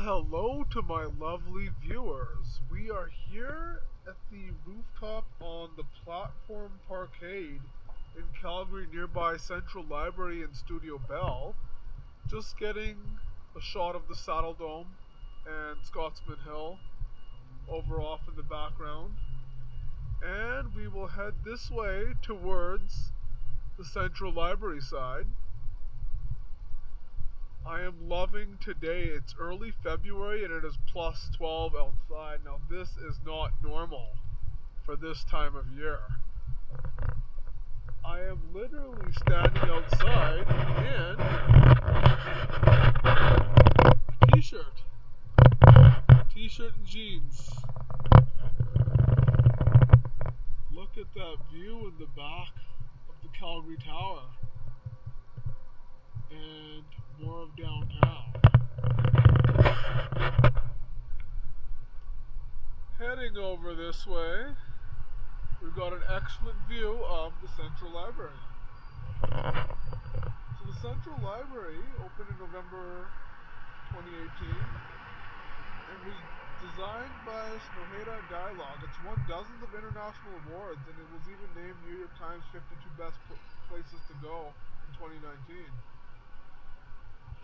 hello to my lovely viewers. We are here at the rooftop on the platform Parkade in Calgary, nearby Central Library and Studio Bell. Just getting a shot of the Saddle Dome and Scotsman Hill over off in the background. And we will head this way towards the Central Library side. I am loving today. It's early February and it is plus 12 outside. Now this is not normal for this time of year. I am literally standing outside in a t-shirt. T-shirt and jeans. Look at that view in the back of the Calgary Tower. And more of downtown. Heading over this way, we've got an excellent view of the Central Library. So the Central Library opened in November 2018 and was designed by Snoheda Dialogue. It's won dozens of international awards and it was even named New York Times 52 Best Places to Go in 2019.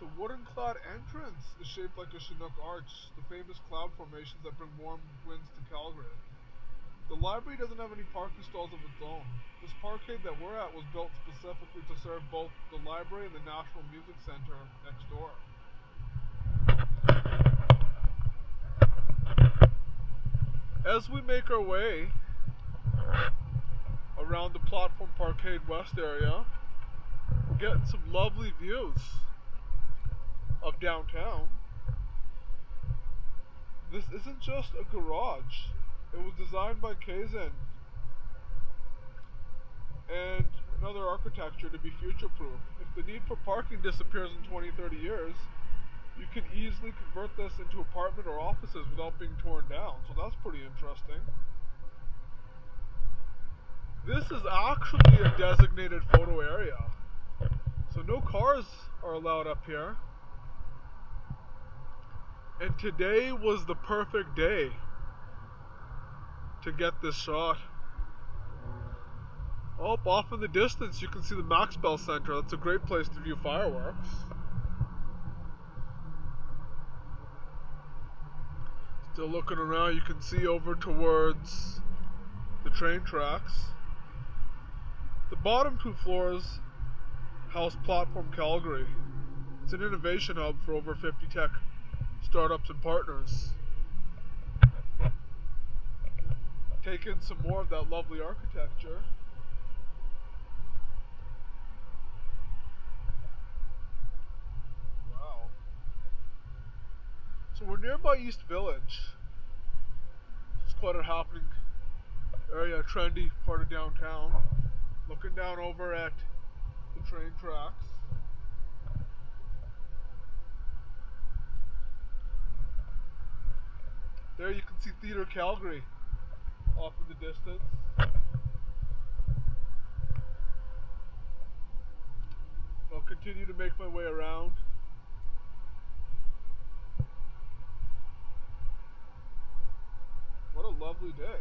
The wooden-clad entrance is shaped like a Chinook arch, the famous cloud formations that bring warm winds to Calgary. The library doesn't have any parking stalls of its own. This parkade that we're at was built specifically to serve both the library and the National Music Center next door. As we make our way around the platform Parkade West area, we're getting some lovely views of downtown. This isn't just a garage. It was designed by Kaizen and another architecture to be future-proof. If the need for parking disappears in 20-30 years, you can easily convert this into apartment or offices without being torn down. So that's pretty interesting. This is actually a designated photo area. So no cars are allowed up here. And today was the perfect day to get this shot. Oh, off in the distance you can see the Maxwell Center. That's a great place to view fireworks. Still looking around, you can see over towards the train tracks. The bottom two floors house Platform Calgary. It's an innovation hub for over 50 tech startups and partners. Take in some more of that lovely architecture. Wow. So we're nearby East Village. It's quite a happening area, trendy part of downtown. Looking down over at the train tracks. There you can see Theatre Calgary off in the distance. I'll continue to make my way around. What a lovely day.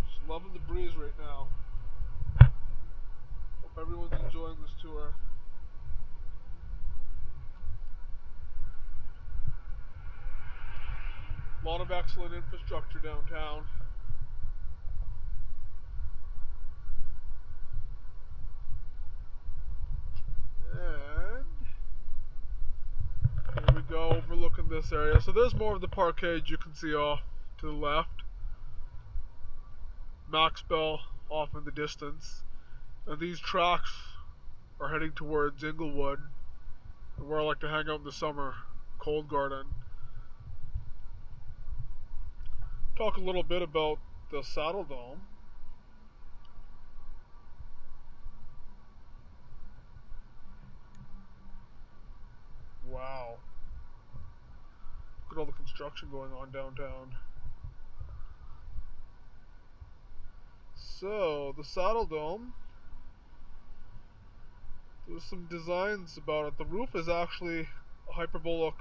Just loving the breeze right now. Hope everyone's enjoying this tour. A lot of excellent infrastructure downtown. And here we go, overlooking this area. So there's more of the parkade you can see off to the left. Maxwell off in the distance. And these tracks are heading towards Inglewood, where I like to hang out in the summer, Cold Garden. Talk a little bit about the Saddle Dome. Wow. Look at all the construction going on downtown. So, the Saddle Dome, there's some designs about it. The roof is actually a hyperbolic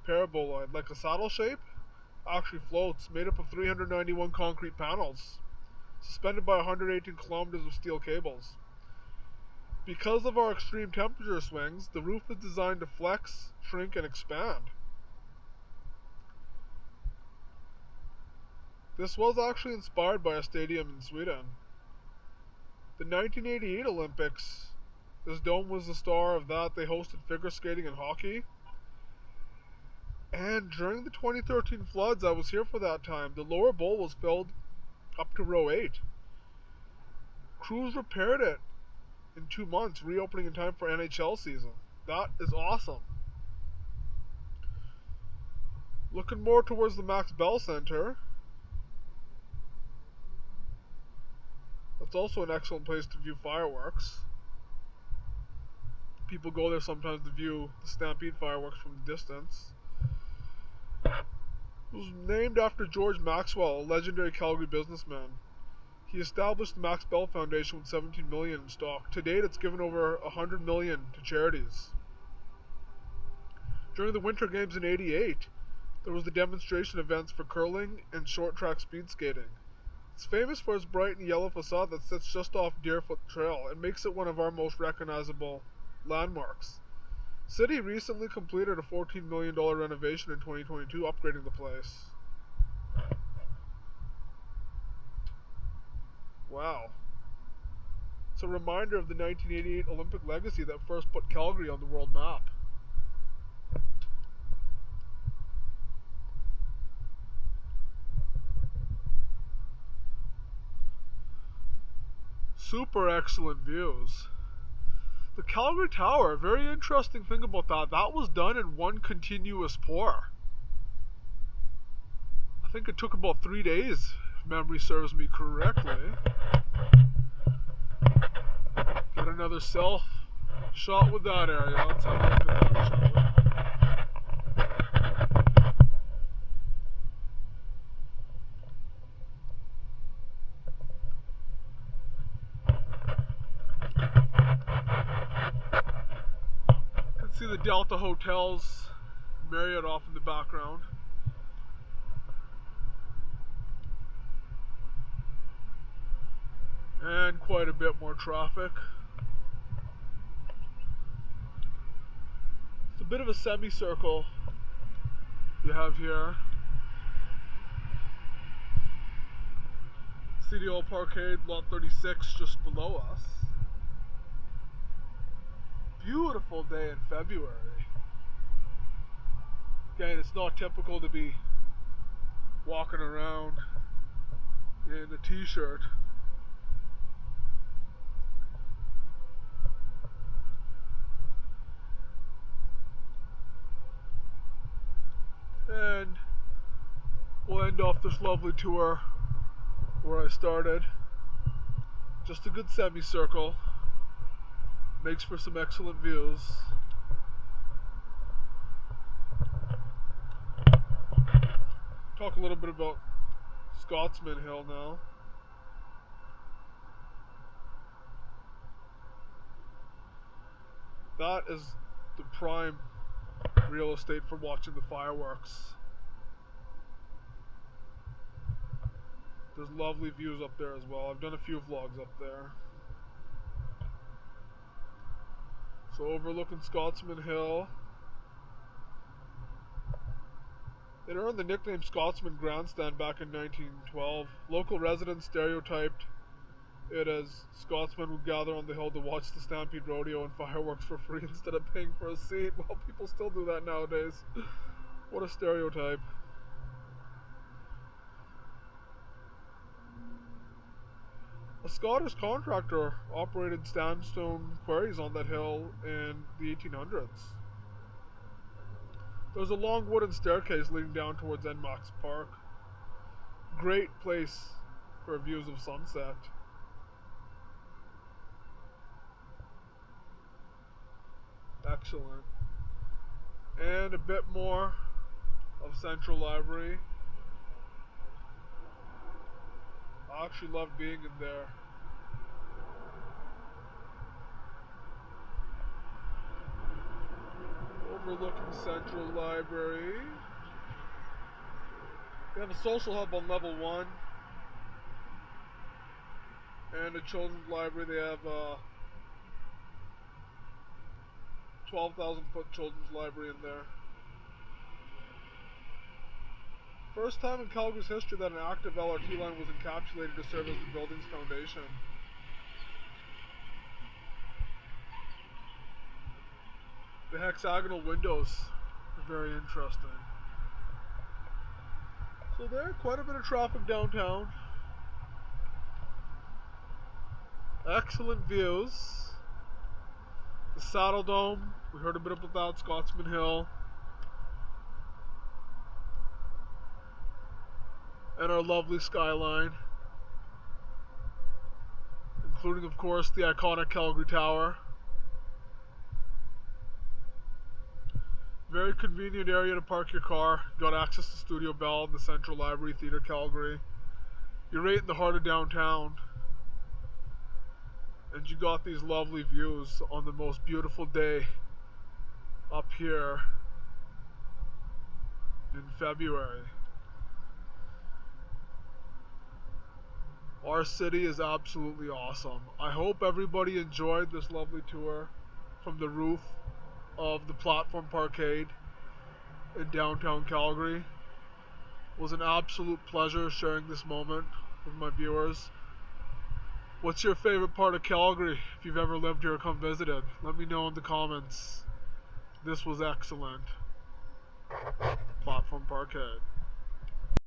paraboloid, like a saddle shape. Actually floats, made up of 391 concrete panels, suspended by 118 kilometers of steel cables. Because of our extreme temperature swings, the roof is designed to flex, shrink, and expand. This was actually inspired by a stadium in Sweden. The 1988 Olympics, this dome was the star of that. They hosted figure skating and hockey. And during the 2013 floods, I was here for that time. The lower bowl was filled up to row 8. Crews repaired it in 2 months, reopening in time for NHL season. That is awesome. Looking more towards the Max Bell Center. That's also an excellent place to view fireworks. People go there sometimes to view the Stampede fireworks from a distance. It was named after George Maxwell, a legendary Calgary businessman. He established the Max Bell Foundation with $17 million in stock. To date, it's given over $100 million to charities. During the Winter Games in '88, there was the demonstration events for curling and short track speed skating. It's famous for its bright and yellow facade that sits just off Deerfoot Trail and makes it one of our most recognizable landmarks. City recently completed a $14 million renovation in 2022, upgrading the place. Wow. It's a reminder of the 1988 Olympic legacy that first put Calgary on the world map. Super excellent views. The Calgary Tower, very interesting thing about that, that was done in one continuous pour. I think it took about 3 days, if memory serves me correctly. Get another self shot with that area. Let's have a look at that, shall we? You can see the Delta Hotels, Marriott off in the background. And quite a bit more traffic. It's a bit of a semicircle you have here. City Hall Parkade, lot 36, just below us. Beautiful day in February. Again, it's not typical to be walking around in a t-shirt. And we'll end off this lovely tour where I started. Just a good semicircle. Makes for some excellent views. Talk a little bit about Scotsman Hill now. That is the prime real estate for watching the fireworks. There's lovely views up there as well. I've done a few vlogs up there. So overlooking Scotsman Hill. It earned the nickname Scotsman Grandstand back in 1912. Local residents stereotyped it as Scotsmen would gather on the hill to watch the Stampede Rodeo and fireworks for free instead of paying for a seat. Well, people still do that nowadays. What a stereotype. A Scottish contractor operated sandstone quarries on that hill in the 1800s. There's a long wooden staircase leading down towards Enmax Park. Great place for views of sunset. Excellent. And a bit more of Central Library. actually loved being in there. Overlooking Central Library. They have a social hub on level 1. And a children's library. They have a 12,000 foot children's library in there. First time in Calgary's history that an active LRT line was encapsulated to serve as the building's foundation. The hexagonal windows are very interesting. So there, quite a bit of traffic downtown. Excellent views. The Saddle Dome, we heard a bit about that, Scotsman Hill. And our lovely skyline. Including, of course, the iconic Calgary Tower. Very convenient area to park your car. Got access to Studio Bell and the Central Library Theatre Calgary. You're right in the heart of downtown. And you got these lovely views on the most beautiful day up here in February. Our city is absolutely awesome. I hope everybody enjoyed this lovely tour from the roof of the platform Parkade in downtown Calgary. It was an absolute pleasure sharing this moment with my viewers. What's your favorite part of Calgary? If you've ever lived here or come visited, let me know in the comments. This was excellent. Platform Parkade.